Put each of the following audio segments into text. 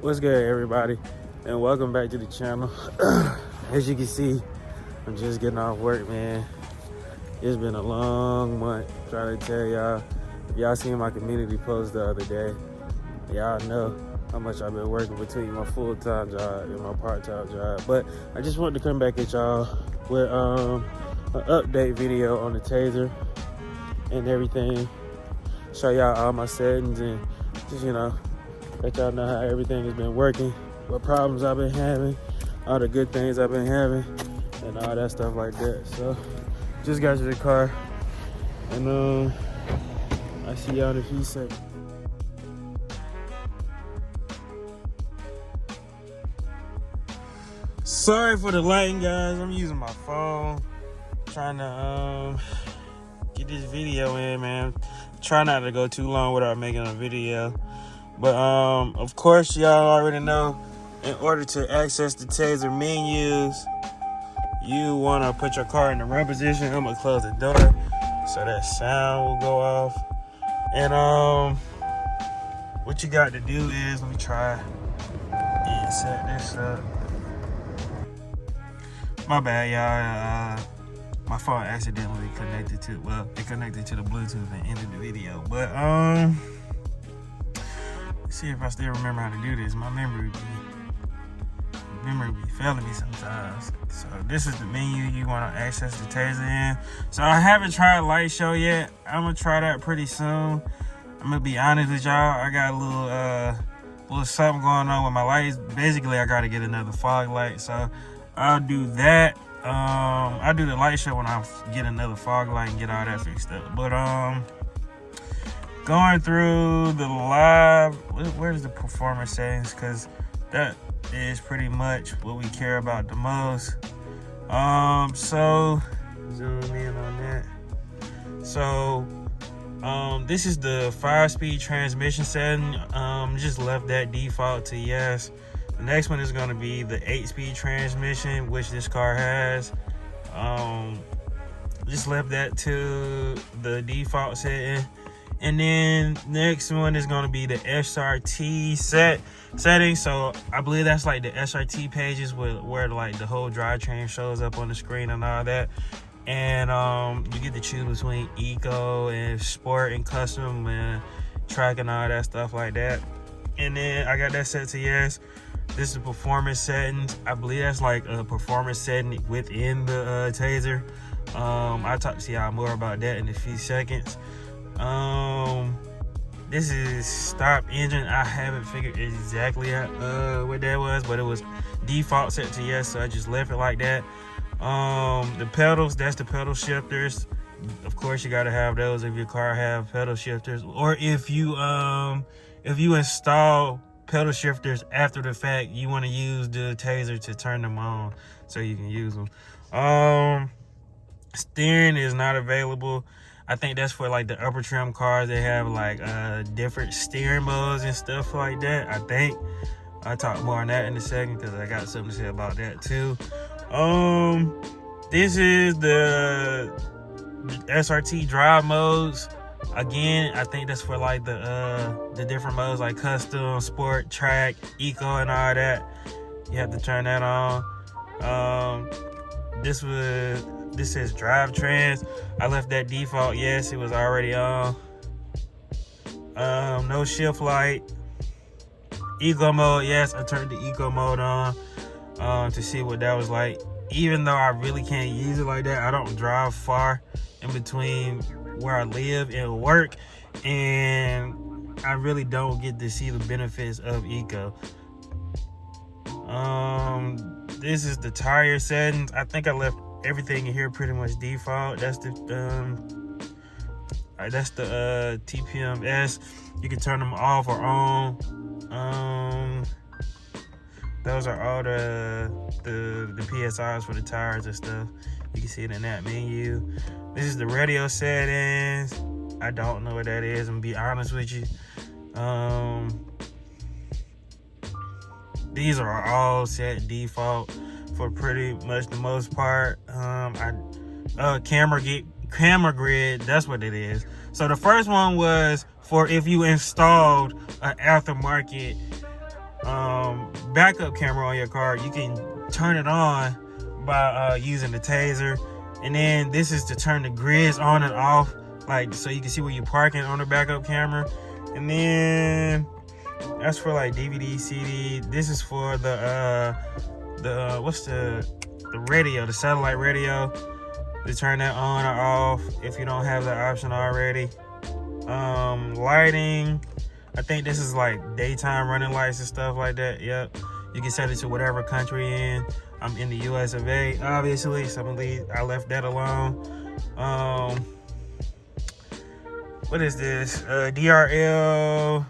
What's good, everybody, and welcome back to the channel. As you can see, I'm just getting off work, man. It's been a long month trying to tell y'all. If y'all seen my community post the other day, y'all know how much I've been working between my full-time job and my part-time job. But I just wanted to come back at y'all with an update video on the Taser and everything. Show y'all all my settings and just, let y'all know how everything has been working, what problems I've been having, all the good things I've been having, and all that stuff like that. So just got to the car, and I see y'all in a few seconds. Sorry for the lighting, guys. I'm using my phone, trying to get this video in, man. Try not to go too long without making a video. But of course, y'all already know, in order to access the Taser menus, you want to put your car in the run position. I'm gonna close the door so that sound will go off. And what you got to do is, let me try and set this up. My bad, y'all. My phone accidentally connected to, it connected to the Bluetooth and ended the video. But let's see if I still remember how to do this. My memory be failing me sometimes. So this is the menu you want to access the Taser in. So I haven't tried light show yet. I'm gonna try that pretty soon. I'm gonna be honest with y'all. I got a little something going on with my lights. Basically, I gotta get another fog light. So I'll do that. I'll do the light show when I get another fog light and get all that fixed up. But going through the live, where's the performance settings? Because that is pretty much what we care about the most. So zoom in on that. So this is the 5-speed transmission setting. Just left that default to yes. The next one is going to be the 8-speed transmission, which this car has. Just left that to the default setting. And then next one is going to be the SRT setting. So I believe that's like the SRT pages where like the whole drivetrain shows up on the screen and all that. And you get to choose between eco and sport and custom and track and all that stuff like that. And then I got that set to yes. This is performance settings. I believe that's like a performance setting within the Taser. I'll talk to y'all more about that in a few seconds. This is stop engine. I haven't figured exactly out what that was, but it was default set to yes, so I just left it like that. The pedals, that's the pedal shifters. Of course, you gotta have those if your car have pedal shifters, or if you install pedal shifters after the fact, you want to use the Taser to turn them on so you can use them. Steering is not available. I think that's for like the upper trim cars. They have like different steering modes and stuff like that. I think I'll talk more on that in a second because I got something to say about that too. This is the SRT drive modes. Again, I think that's for like the different modes like custom, sport, track, eco, and all that. You have to turn that on. This says drivetrains. I left that default. Yes, it was already on. No shift light. Eco mode. Yes, I turned the eco mode on to see what that was like. Even though I really can't use it like that, I don't drive far in between where I live and work, and I really don't get to see the benefits of eco. This is the tire settings. I think I left everything in here pretty much default. That's the TPMS. You can turn them off or on. Those are all the PSIs for the tires and stuff. You can see it in that menu. This is the radio settings. I don't know what that is, I'm gonna be honest with you. These are all set default for pretty much the most part. Camera grid, that's what it is. So the first one was for if you installed an aftermarket backup camera on your car, you can turn it on by using the taser. And then this is to turn the grids on and off, like so you can see where you're parking on the backup camera. And then that's for like DVD, CD. This is for the what's the radio, the satellite radio, to turn that on or off if you don't have that option already. Lighting, I think this is like daytime running lights and stuff like that. Yep, you can set it to whatever country in. I'm in the US of A, obviously, so I left that alone. What is this? DRL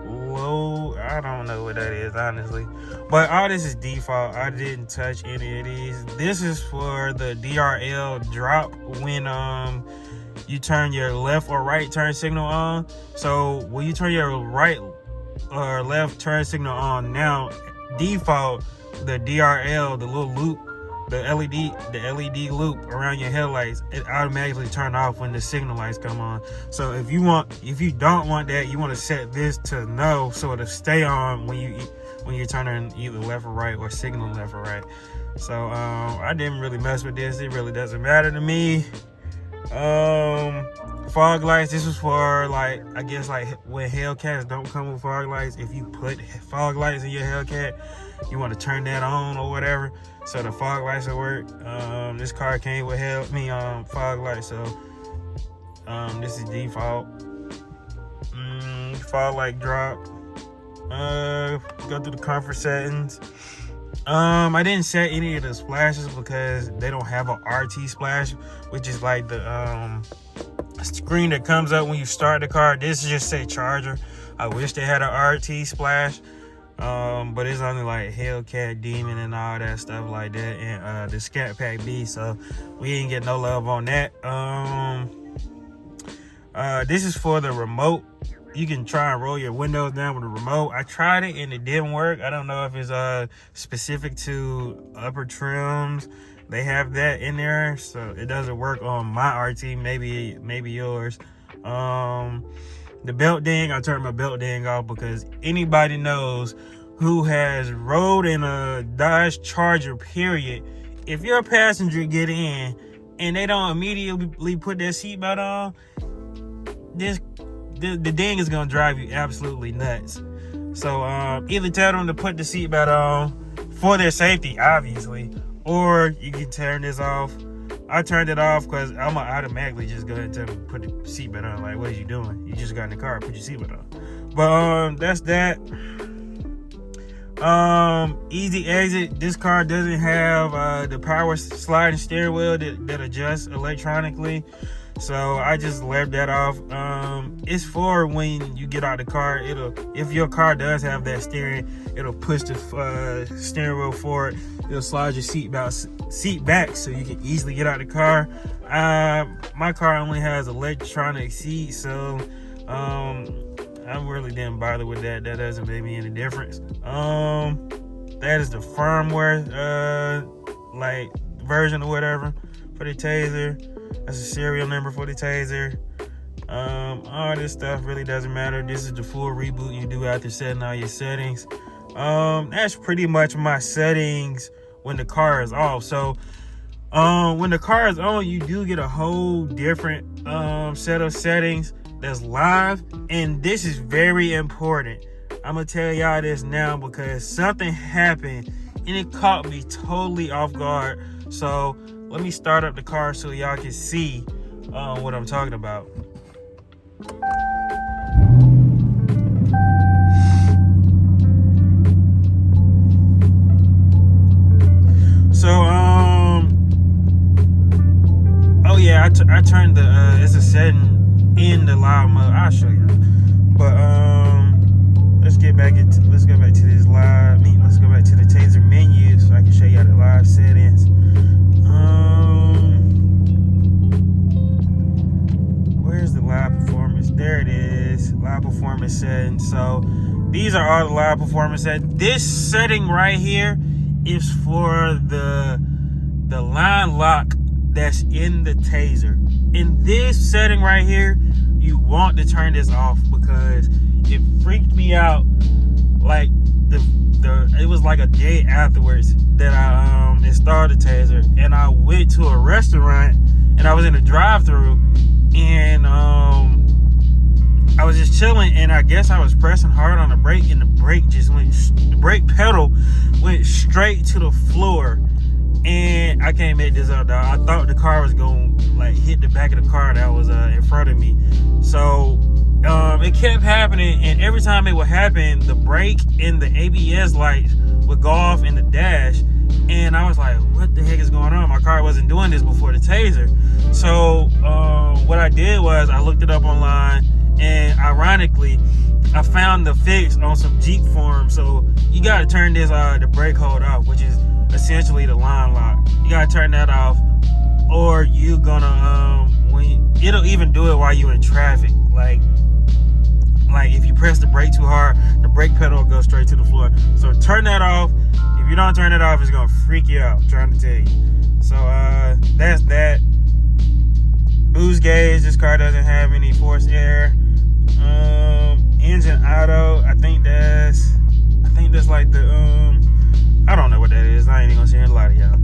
low, I don't know what that is, honestly. But all this is default. I didn't touch any of these. This is for the DRL drop when you turn your left or right turn signal on. So when you turn your right or left turn signal on, now default, the DRL, the little loop, the LED loop around your headlights, it automatically turn off when the signal lights come on. So if you don't want that, you want to set this to no, so it'll stay on when you're turning either left or right or signaling left or right. So I didn't really mess with this. It really doesn't matter to me. Fog lights, this was for like, I guess like when Hellcats don't come with fog lights. If you put fog lights in your Hellcat, you want to turn that on or whatever, so the fog lights will work. This car came with fog lights, so this is default. Fog light drop. Go through the comfort settings. I didn't set any of the splashes because they don't have a RT splash, which is like the screen that comes up when you start the car. This just say charger. I wish they had a RT splash, but it's only like Hellcat, Demon, and all that stuff like that, and the Scat Pack B, so we didn't get no love on that. This is for the remote. You can try and roll your windows down with a remote. I tried it and it didn't work. I don't know if it's specific to upper trims. They have that in there, so it doesn't work on my RT. Maybe yours. The belt ding, I turned my belt ding off because anybody knows who has rode in a Dodge Charger, period. If you're a passenger get in and they don't immediately put their seatbelt on, the ding is gonna drive you absolutely nuts. So either tell them to put the seatbelt on for their safety, obviously, or you can turn this off. I turned it off because I'm gonna automatically just go ahead and tell them to put the seatbelt on. Like, what are you doing? You just got in the car, put your seatbelt on. But that's that. Easy exit. This car doesn't have the power sliding steering wheel that adjusts electronically, so I just left that off. It's for when you get out of the car. If your car does have that steering, it'll push the steering wheel forward. It'll slide your seat back so you can easily get out of the car. My car only has electronic seats, so I really didn't bother with that. That doesn't make me any difference. That is the firmware like version or whatever for the Taser. That's a serial number for the Taser. All this stuff really doesn't matter. This is the full reboot you do after setting all your settings. That's pretty much my settings when the car is off. So when the car is on, you do get a whole different set of settings that's live, and this is very important. I'm gonna tell y'all this now because something happened and it caught me totally off guard. So let me start up the car so y'all can see what I'm talking about. So oh yeah, I turned the it's a setting in the live mode. I'll show you. But let's go back to this live. Let's go back to the Taser menu so I can show you the live settings. Where's the live performance? There it is. Live performance settings. So these are all the live performance settings. This setting right here is for the line lock that's in the Taser. In this setting right here, you want to turn this off because it freaked me out. Like the was like a day afterwards that I installed the taser, and I went to a restaurant, and I was in a drive-thru, and I was just chilling, and I guess I was pressing hard on the brake, and the brake pedal went straight to the floor. And I can't make this up, dog. I thought the car was going to like hit the back of the car that was in front of me. So it kept happening, and every time it would happen, the brake and the ABS lights would go off in the dash. And I was like, what the heck is going on? My car wasn't doing this before the taser. So what I did was I looked it up online, and ironically, I found the fix on some Jeep forums. So you got to turn this the brake hold off, which is essentially the line lock. You gotta turn that off, or you're gonna it'll even do it while you're in traffic. Like if you press the brake too hard, the brake pedal will go straight to the floor. So turn that off. If you don't turn it off, it's gonna freak you out. I'm trying to tell you. So that's that. Boost gauge. This car doesn't have any forced air. Engine auto. I think that's like the I don't know what that is. I ain't even gonna say a lot of y'all.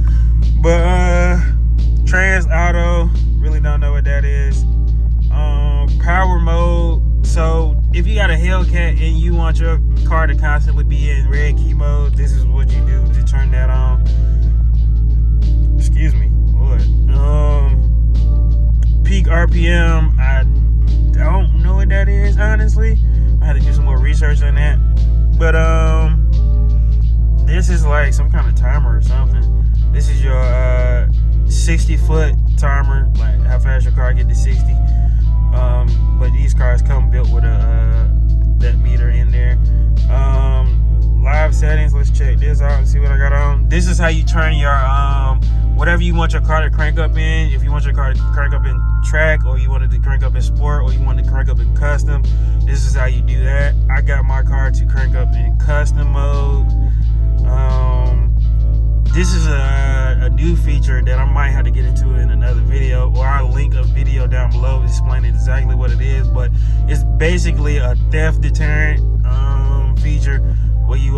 But trans auto, really don't know what that is. Power mode. So if you got a Hellcat and you want your car to constantly be in red key mode, this is what you do to turn that on. Excuse me. What? Peak RPM. I don't know what that is, honestly. I had to do some more research on that. But this is like some kind of timer or something. This is your 60-foot timer, like how fast your car get to 60. But these cars come built with that meter in there. Live settings. Let's check this out and see what I got on. This is how you turn your whatever you want your car to crank up in. If you want your car to crank up in track, or you want it to crank up in sport, or you want it to crank up in custom, this is how you do that. I got my car to crank up in custom mode. This is a new feature that I might have to get into in another video, or I'll link a video down below explaining exactly what it is. But it's basically a theft deterrent feature where you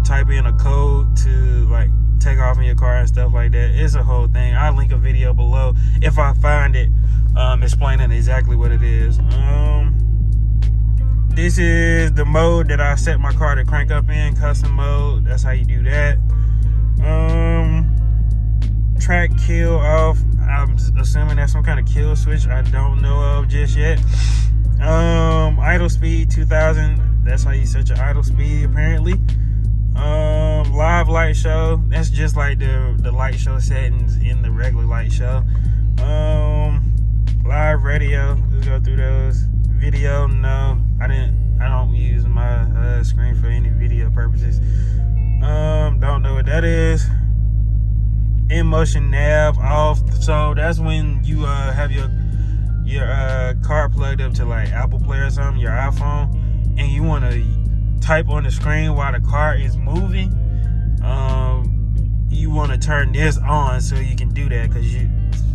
type in a code to like take off in your car and stuff like that. It's a whole thing. I'll link a video below if I find it, explaining exactly what it is. This is the mode that I set my car to crank up in, custom mode. That's how you do that. Track kill off. I'm assuming that's some kind of kill switch I don't know of just yet. Idle speed 2000. That's how you set your idle speed apparently. Live light show. That's just like the light show settings in the regular light show. Live radio. Let's go through those. Video, no, I don't use my screen for any video purposes. Don't know what that is. In motion nav off. So that's when you have your car plugged up to like Apple Play or something, your iPhone, and you want to type on the screen while the car is moving. You want to turn this on so you can do that, because you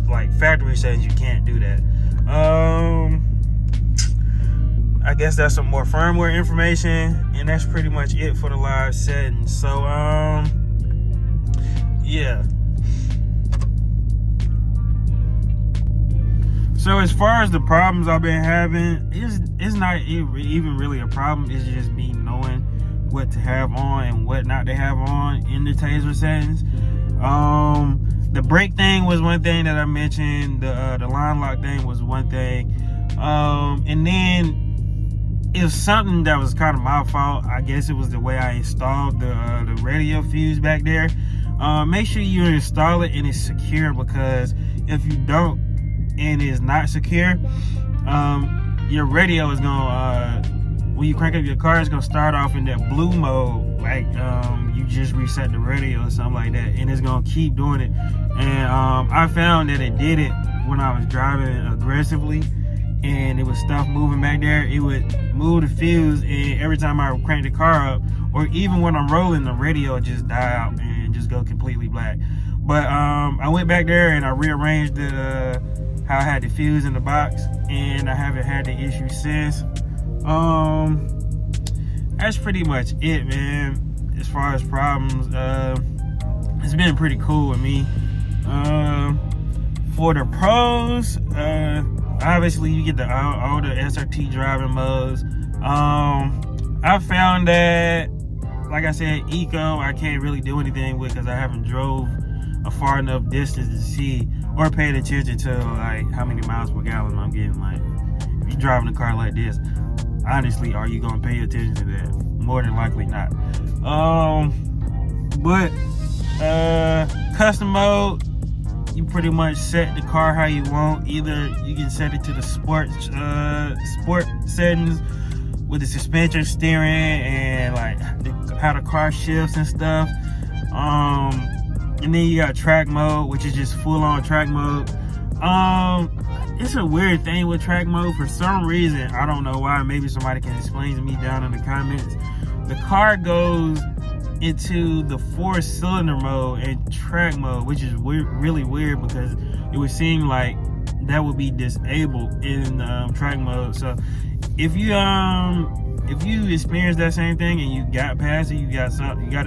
like factory settings you can't do that. I guess that's some more firmware information, and that's pretty much it for the live settings. So yeah. So as far as the problems I've been having, it's not even really a problem. It's just me knowing what to have on and what not to have on in the Taser settings. The brake thing was one thing that I mentioned. The line lock thing was one thing. And then if something that was kind of my fault, I guess it was the way I installed the radio fuse back there. Make sure you install it and it's secure, because if you don't and it's not secure, your radio is gonna when you crank up your car, it's gonna start off in that blue mode, like you just reset the radio or something like that, and it's gonna keep doing it. And I found that it did it when I was driving aggressively, and it was stuff moving back there. It would move the fuse, and every time I crank the car up, or even when I'm rolling, the radio would just die out and just go completely black. But I went back there and I rearranged the how I had the fuse in the box, and I haven't had the issue since. That's pretty much it, man. as far as problems, it's been pretty cool with me. For the pros, obviously you get all the SRT driving modes. I found that, like I said, eco I can't really do anything with because I haven't drove a far enough distance to see or paid attention to like how many miles per gallon I'm getting. Like, if you're driving a car like this, honestly, are you gonna pay attention to that? More than likely not. But custom mode, you pretty much set the car how you want. Either you can set it to the sport settings with the suspension, steering, and like how the car shifts and stuff. And then you got track mode, which is just full-on track mode. It's a weird thing with track mode. For some reason, I don't know why. Maybe somebody can explain to me down in the comments. The car goes into the 4-cylinder mode and track mode, which is really weird because it would seem like that would be disabled in track mode. So if you experience that same thing and you got past it, you got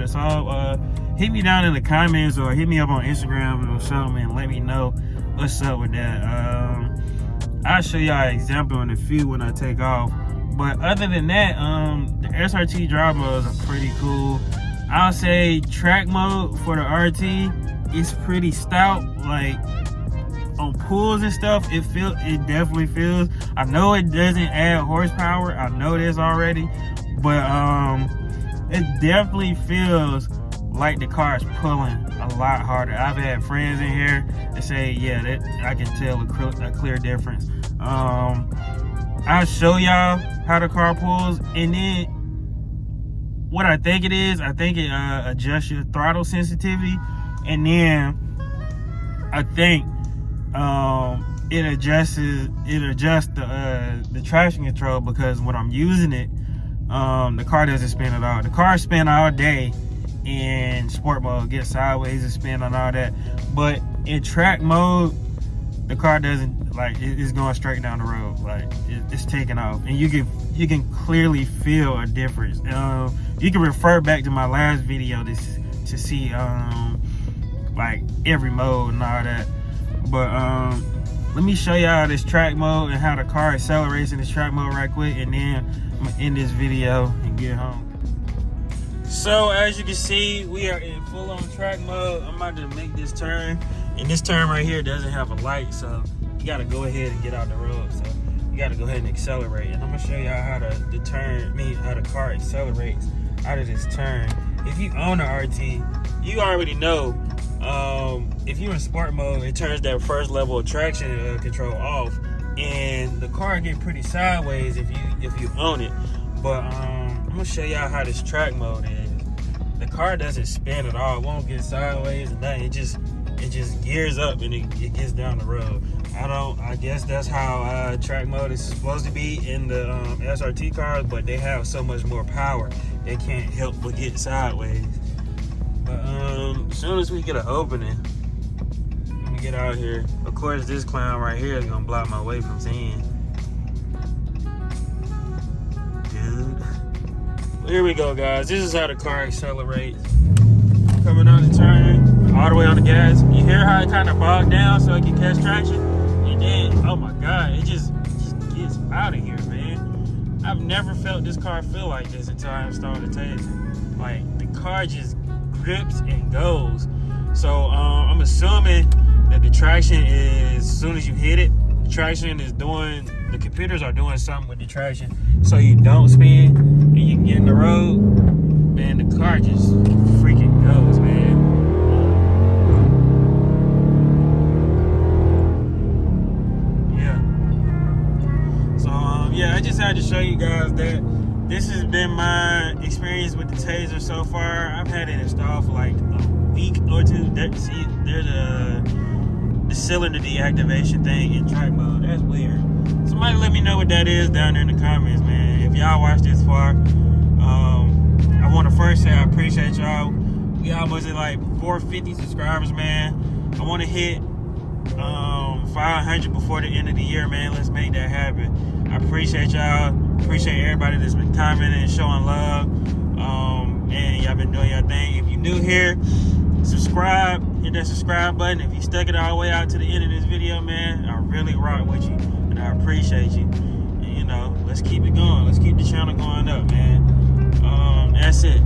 it solved, hit me down in the comments or hit me up on Instagram or something and let me know what's up with that. I'll show y'all an example in a few when I take off. But other than that, the SRT drive modes are pretty cool. I'll say track mode for the RT is pretty stout. Like on pulls and stuff, it definitely feels. I know it doesn't add horsepower. I know this already, but it definitely feels like the car is pulling a lot harder. I've had friends in here that say, yeah, that I can tell a clear difference. I'll show y'all how the car pulls, and then what I think it is, I think it adjusts your throttle sensitivity, and then I think it adjusts the traction control, because when I'm using it, the car doesn't spin at all. The car spin all day in sport mode, get sideways and spin on all that, but in track mode the car doesn't, like, it's going straight down the road, like it's taking off, and you can clearly feel a difference. You can refer back to my last video to see like every mode and all that. But let me show y'all this track mode and how the car accelerates in this track mode right quick, and then I'm gonna end this video and get home. So as you can see, we are in full-on track mode. I'm about to make this turn, and this turn right here doesn't have a light, so you gotta go ahead and get out the road. So you gotta go ahead and accelerate, and I'm gonna show y'all how how the car accelerates out of this turn. If you own an RT, you already know. If you're in sport mode, it turns that first level of traction control off, and the car get pretty sideways if you own it. But I'm gonna show y'all how this track mode is. The car doesn't spin at all. It won't get sideways and nothing. It just gears up and it gets down the road. I guess that's how track mode is supposed to be in the SRT cars, but they have so much more power, they can't help but get sideways. But as soon as we get an opening, let me get out here. Of course, this clown right here is gonna block my way from seeing. Dude. Here we go, guys. This is how the car accelerates. Coming on the turn, all the way on the gas. You hear how it kind of bogged down so it can catch traction? And then, oh my God, it just gets out of here, man. I've never felt this car feel like this until I installed the Taser. Like, the car just grips and goes. So I'm assuming that the traction is, as soon as you hit it, the traction is doing, the computers are doing something with the traction so you don't spin and you can get in the road. Man, the car just freaking goes, man. Yeah. So yeah, I just had to show you guys that this has been my experience with the Taser so far. I've had it installed for like a week or two. There's the cylinder deactivation thing in track mode. That's weird. Somebody let me know what that is down there in the comments, man. If y'all watched this far, I want to first say I appreciate y'all. We almost at like 450 subscribers, man. I want to hit 500 before the end of the year, man. Let's make that happen. I appreciate y'all. Appreciate everybody that's been commenting and showing love. And y'all been doing new here, subscribe, hit that subscribe button. If you stuck it all the way out to the end of this video, man, I really rock with you, and I appreciate you. And, you know, let's keep it going. Let's keep the channel going up, man. That's it.